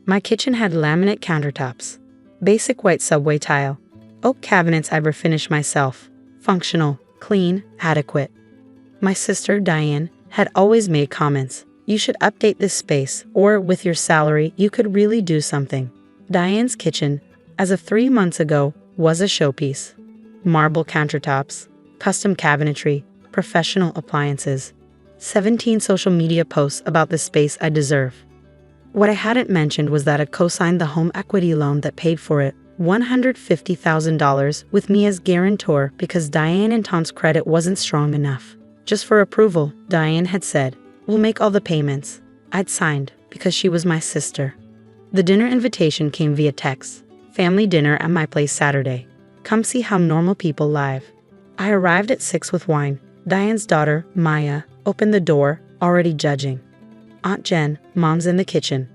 My kitchen had laminate countertops, basic white subway tile, oak cabinets I refinished myself, functional, clean, adequate. My sister, Diane, had always made comments. You should update this space, or with your salary, you could really do something. Diane's kitchen, as of 3 months ago, was a showpiece. Marble countertops, custom cabinetry, professional appliances, 17 social media posts about the space I deserve. What I hadn't mentioned was that I co-signed the home equity loan that paid for it, $150,000, with me as guarantor because Diane and Tom's credit wasn't strong enough. Just for approval, Diane had said, "We'll make all the payments." I'd signed because she was my sister. The dinner invitation came via text. Family dinner at my place Saturday. Come see how normal people live. I arrived at 6 with wine. Diane's daughter, Maya, opened the door, already judging. Aunt Jen, Mom's in the kitchen.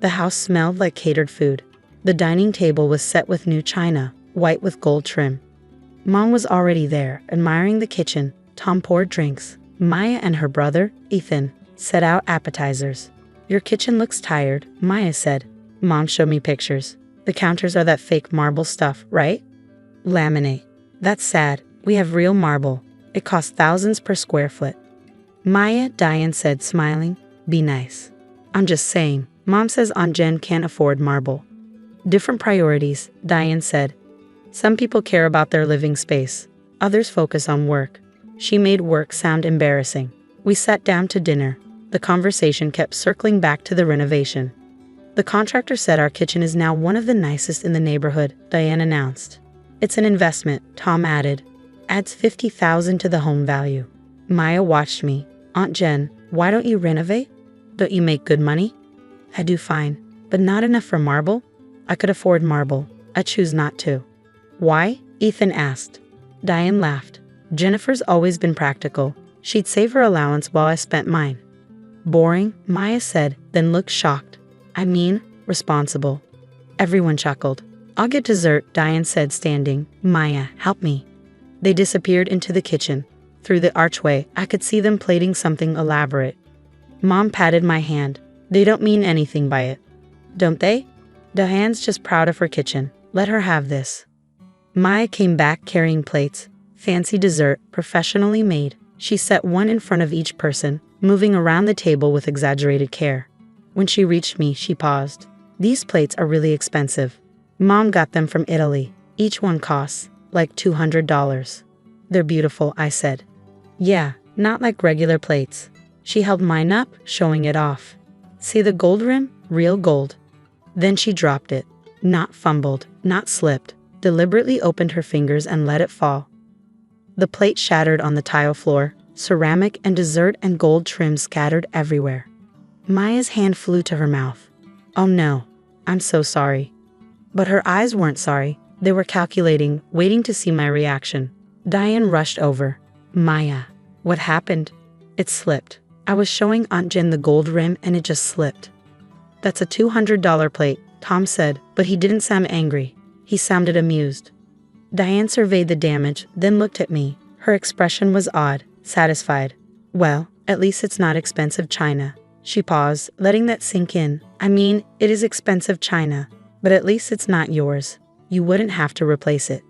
The house smelled like catered food. The dining table was set with new china, white with gold trim. Mom was already there, admiring the kitchen. Tom poured drinks. Maya and her brother, Ethan, set out appetizers. Your kitchen looks tired, Maya said. Mom showed me pictures. The counters are that fake marble stuff, right? Laminate. That's sad. We have real marble. It costs thousands per square foot. Maya, Diane said, smiling. Be nice. I'm just saying. Mom says Aunt Jen can't afford marble. Different priorities, Diane said. Some people care about their living space. Others focus on work. She made work sound embarrassing. We sat down to dinner. The conversation kept circling back to the renovation. The contractor said our kitchen is now one of the nicest in the neighborhood, Diane announced. It's an investment, Tom added. Adds $50,000 to the home value. Maya watched me. Aunt Jen, why don't you renovate? Don't you make good money? I do fine, but not enough for marble? I could afford marble. I choose not to. Why? Ethan asked. Diane laughed. Jennifer's always been practical. She'd save her allowance while I spent mine. Boring, Maya said, then looked shocked. I mean, responsible. Everyone chuckled. I'll get dessert, Diane said, standing. Maya, help me. They disappeared into the kitchen. Through the archway, I could see them plating something elaborate. Mom patted my hand. They don't mean anything by it. Don't they? Diane's just proud of her kitchen. Let her have this. Maya came back carrying plates. Fancy dessert, professionally made. She set one in front of each person, moving around the table with exaggerated care. When she reached me, she paused. These plates are really expensive. Mom got them from Italy. Each one costs like $200. They're beautiful, I said. Yeah, not like regular plates. She held mine up, showing it off. See the gold rim? Real gold. Then she dropped it. Not fumbled, not slipped. Deliberately opened her fingers and let it fall. The plate shattered on the tile floor. Ceramic and dessert and gold trim scattered everywhere. Maya's hand flew to her mouth. Oh no, I'm so sorry. But her eyes weren't sorry. They were calculating, waiting to see my reaction. Diane rushed over. Maya, what happened? It slipped. I was showing Aunt Jen the gold rim and it just slipped. That's a $200 plate, Tom said, but he didn't sound angry. He sounded amused. Diane surveyed the damage, then looked at me. Her expression was odd, satisfied. Well, at least it's not expensive china. She paused, letting that sink in. I mean, it is expensive china, but at least it's not yours. You wouldn't have to replace it.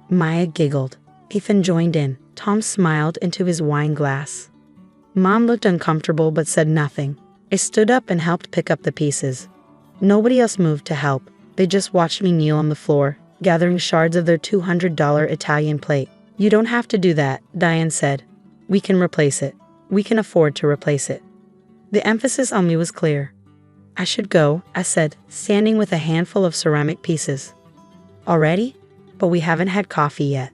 Maya giggled. Ethan joined in. Tom smiled into his wine glass. Mom looked uncomfortable but said nothing. I stood up and helped pick up the pieces. Nobody else moved to help. They just watched me kneel on the floor, gathering shards of their $200 Italian plate. You don't have to do that, Diane said. We can replace it. We can afford to replace it. The emphasis on me was clear. I should go, I said, standing with a handful of ceramic pieces. Already? But we haven't had coffee yet.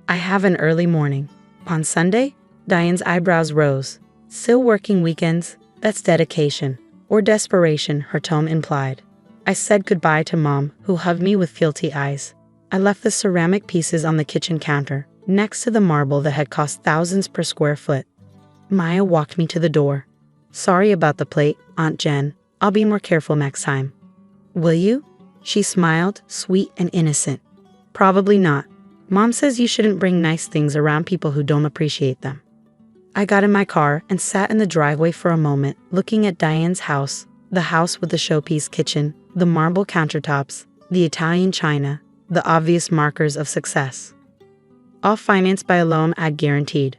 I have an early morning. On Sunday? Diane's eyebrows rose. Still working weekends? That's dedication. Or desperation, her tone implied. I said goodbye to Mom, who hugged me with guilty eyes. I left the ceramic pieces on the kitchen counter, next to the marble that had cost thousands per square foot. Maya walked me to the door. Sorry about the plate, Aunt Jen. I'll be more careful next time. Will you? She smiled, sweet and innocent. Probably not. Mom says you shouldn't bring nice things around people who don't appreciate them. I got in my car and sat in the driveway for a moment, looking at Diane's house, The house with the showpiece kitchen, the marble countertops, the Italian china, the obvious markers of success. All financed by a loan I'd guaranteed.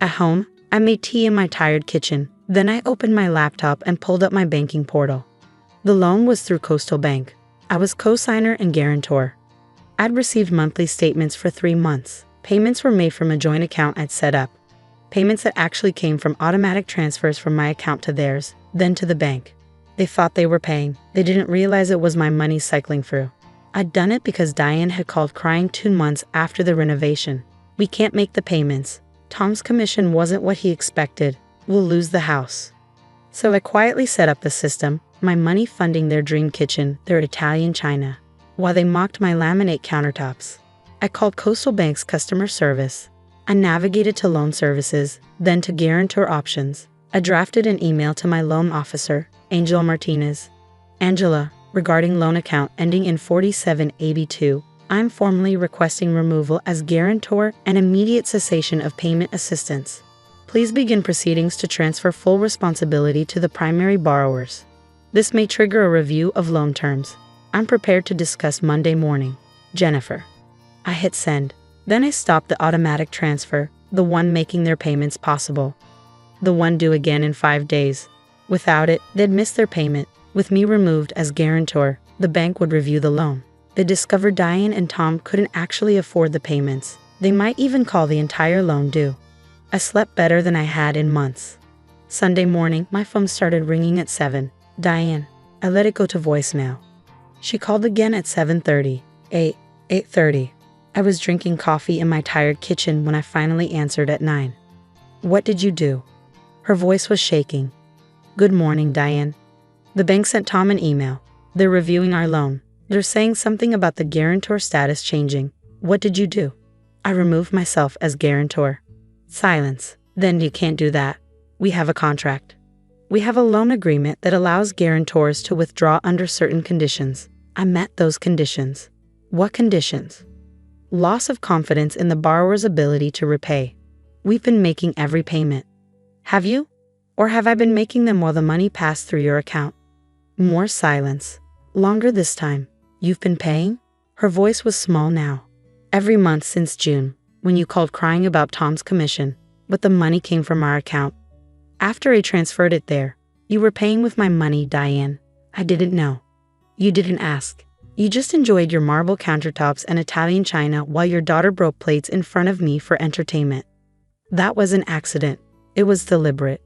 At home, I made tea in my tired kitchen. Then I opened my laptop and pulled up my banking portal. The loan was through Coastal Bank. I was co-signer and guarantor. I'd received monthly statements for 3 months. Payments were made from a joint account I'd set up. Payments that actually came from automatic transfers from my account to theirs, then to the bank. They thought they were paying. They didn't realize it was my money cycling through. I'd done it because Diane had called crying 2 months after the renovation. "We can't make the payments. Tom's commission wasn't what he expected. We'll lose the house." So I quietly set up the system, my money funding their dream kitchen, their Italian china, while they mocked my laminate countertops. I called Coastal Bank's customer service. I navigated to loan services, then to guarantor options. I drafted an email to my loan officer, Angela Martinez. "Angela, regarding loan account ending in 4782, I'm formally requesting removal as guarantor and immediate cessation of payment assistance. Please begin proceedings to transfer full responsibility to the primary borrowers. This may trigger a review of loan terms. I'm prepared to discuss Monday morning. Jennifer." I hit send. Then I stopped the automatic transfer, the one making their payments possible. The one due again in 5 days. Without it, they'd miss their payment. With me removed as guarantor, the bank would review the loan. They discovered Diane and Tom couldn't actually afford the payments. They might even call the entire loan due. I slept better than I had in months. Sunday morning, my phone started ringing at 7. "Diane." I let it go to voicemail. She called again at 7:30, 8:30. I was drinking coffee in my tired kitchen when I finally answered at 9. "What did you do?" Her voice was shaking. "Good morning, Diane. The bank sent Tom an email. They're reviewing our loan. They're saying something about the guarantor status changing. What did you do?" I removed myself as guarantor. Silence. "Then you can't do that. We have a contract. We have a loan agreement that allows guarantors to withdraw under certain conditions. I met those conditions." "What conditions?" "Loss of confidence in the borrower's ability to repay. We've been making every payment." "Have you? Or have I been making them while the money passed through your account?" More silence. "Longer this time. You've been paying?" Her voice was small now. "Every month since June, when you called crying about Tom's commission, but the money came from our account. After I transferred it there, you were paying with my money, Diane. I didn't know. You didn't ask. You just enjoyed your marble countertops and Italian china while your daughter broke plates in front of me for entertainment. That was an accident. It was deliberate.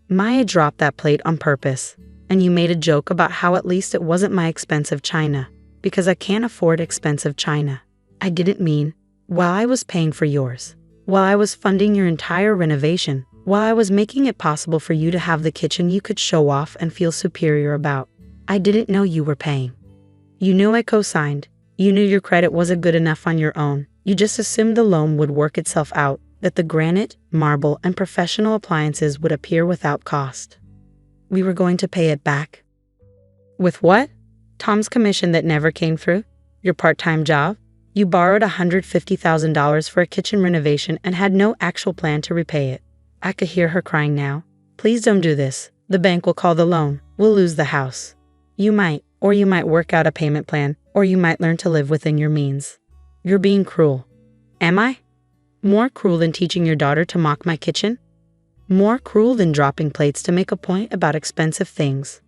Maya dropped that plate on purpose, and you made a joke about how at least it wasn't my expensive china, because I can't afford expensive china. I didn't mean, while I was paying for yours, while I was funding your entire renovation, while I was making it possible for you to have the kitchen you could show off and feel superior about, I didn't know you were paying. You knew I co-signed. You knew your credit wasn't good enough on your own. You just assumed the loan would work itself out, that the granite, marble, and professional appliances would appear without cost. We were going to pay it back." "With what? Tom's commission that never came through? Your part-time job? You borrowed $150,000 for a kitchen renovation and had no actual plan to repay it." I could hear her crying now. "Please don't do this. The bank will call the loan. We'll lose the house. You might, or you might work out a payment plan, or you might learn to live within your means." "You're being cruel." "Am I? More cruel than teaching your daughter to mock my kitchen? More cruel than dropping plates to make a point about expensive things?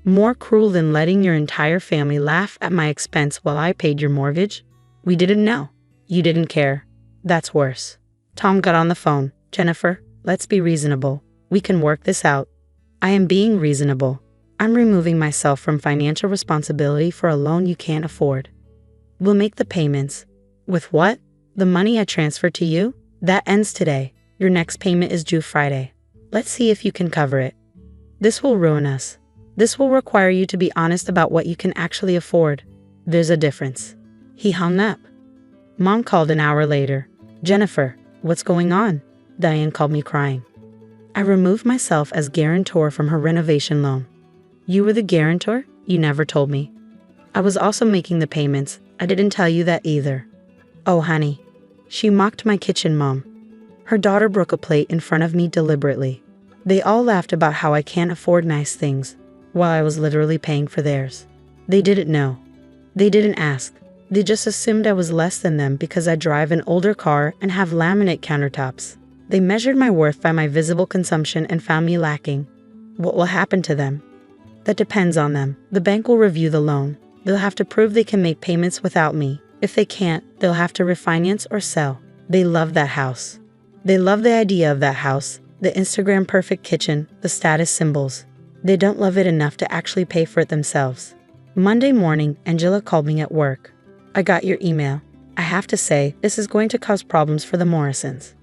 More cruel than letting your entire family laugh at my expense while I paid your mortgage? We didn't know. You didn't care. That's worse." Tom got on the phone. "Jennifer, let's be reasonable. We can work this out." "I am being reasonable. I'm removing myself from financial responsibility for a loan you can't afford. We'll make the payments." "With what? The money I transferred to you? That ends today. Your next payment is due Friday. Let's see if you can cover it. This will ruin us. This will require you to be honest about what you can actually afford. There's a difference." He hung up. Mom called an hour later. "Jennifer, what's going on?" Diane called me crying. I removed myself as guarantor from her renovation loan. "You were the guarantor? You never told me." "I was also making the payments. I didn't tell you that either." "Oh, honey." She mocked my kitchen, Mom. Her daughter broke a plate in front of me deliberately. They all laughed about how I can't afford nice things. while I was literally paying for theirs. They didn't know. They didn't ask. They just assumed I was less than them because I drive an older car and have laminate countertops. They measured my worth by my visible consumption and found me lacking. What will happen to them? That depends on them. The bank will review the loan. They'll have to prove they can make payments without me. If they can't, they'll have to refinance or sell. They love that house. They love the idea of that house, the Instagram perfect kitchen, the status symbols. They don't love it enough to actually pay for it themselves. Monday morning, Angela called me at work. I got your email. I have to say, this is going to cause problems for the Morrisons.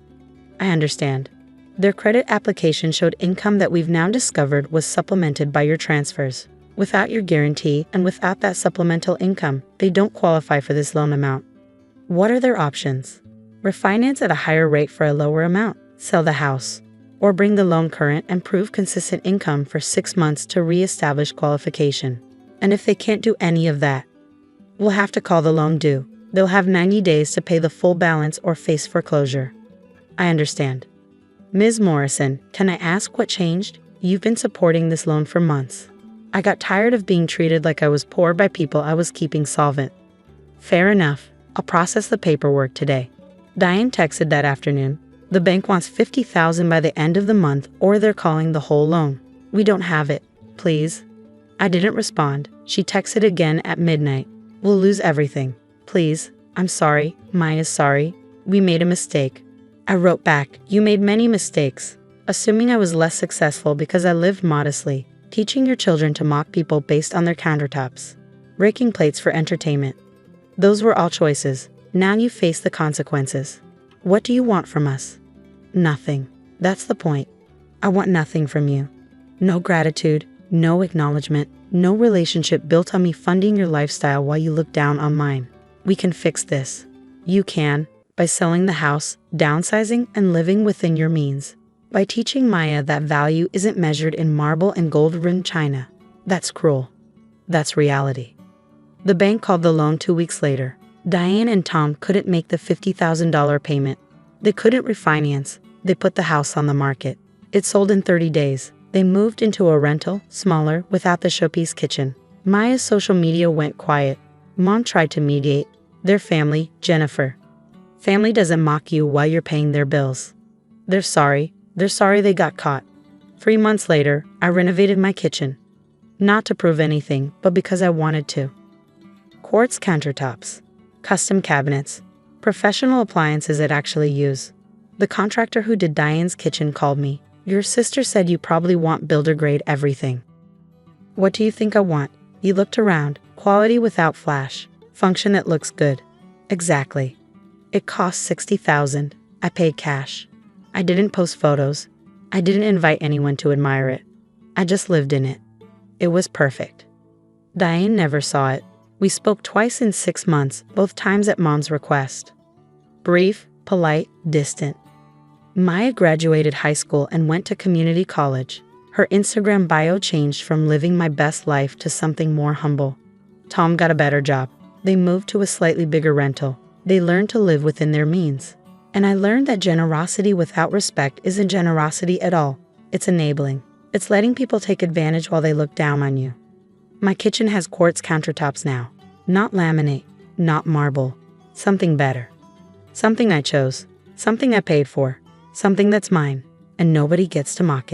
I understand. Their credit application showed income that we've now discovered was supplemented by your transfers. Without your guarantee and without that supplemental income, they don't qualify for this loan amount. What are their options? Refinance at a higher rate for a lower amount, sell the house, or bring the loan current and prove consistent income for 6 months to re-establish qualification. And if they can't do any of that, we'll have to call the loan due. They'll have 90 days to pay the full balance or face foreclosure. I understand. Ms. Morrison, can I ask what changed? You've been supporting this loan for months. I got tired of being treated like I was poor by people I was keeping solvent. Fair enough. I'll process the paperwork today. Diane texted that afternoon. The bank wants $50,000 by the end of the month or they're calling the whole loan. We don't have it. Please. I didn't respond. She texted again at midnight. We'll lose everything. Please. I'm sorry. Maya's sorry. We made a mistake. I wrote back, you made many mistakes. Assuming I was less successful because I lived modestly. Teaching your children to mock people based on their countertops. Raking plates for entertainment. Those were all choices. Now you face the consequences. What do you want from us? Nothing. That's the point. I want nothing from you. No gratitude, no acknowledgement, no relationship built on me funding your lifestyle while you look down on mine. We can fix this. You can, by selling the house, downsizing, and living within your means. By teaching Maya that value isn't measured in marble and gold-rimmed china. That's cruel. That's reality. The bank called the loan 2 weeks later. Diane and Tom couldn't make the $50,000 payment. They couldn't refinance. They put the house on the market. It sold in 30 days. They moved into a rental, smaller, without the showpiece kitchen. Maya's social media went quiet. Mom tried to mediate. Their family, Jennifer. Family doesn't mock you while you're paying their bills. They're sorry. They're sorry they got caught. 3 months later, I renovated my kitchen. Not to prove anything, but because I wanted to. Quartz countertops. Custom cabinets. Professional appliances I'd actually use. The contractor who did Diane's kitchen called me. Your sister said you probably want builder-grade everything. What do you think I want? He looked around. Quality without flash. Function that looks good. Exactly. It cost $60,000. I paid cash. I didn't post photos. I didn't invite anyone to admire it. I just lived in it. It was perfect. Diane never saw it. We spoke twice in 6 months, both times at Mom's request. Brief, polite, distant. Maya graduated high school and went to community college. Her Instagram bio changed from living my best life to something more humble. Tom got a better job. They moved to a slightly bigger rental. They learned to live within their means. And I learned that generosity without respect isn't generosity at all. It's enabling. It's letting people take advantage while they look down on you. My kitchen has quartz countertops now. Not laminate, not marble. Something better. Something I chose. Something I paid for. Something that's mine. And nobody gets to mock it.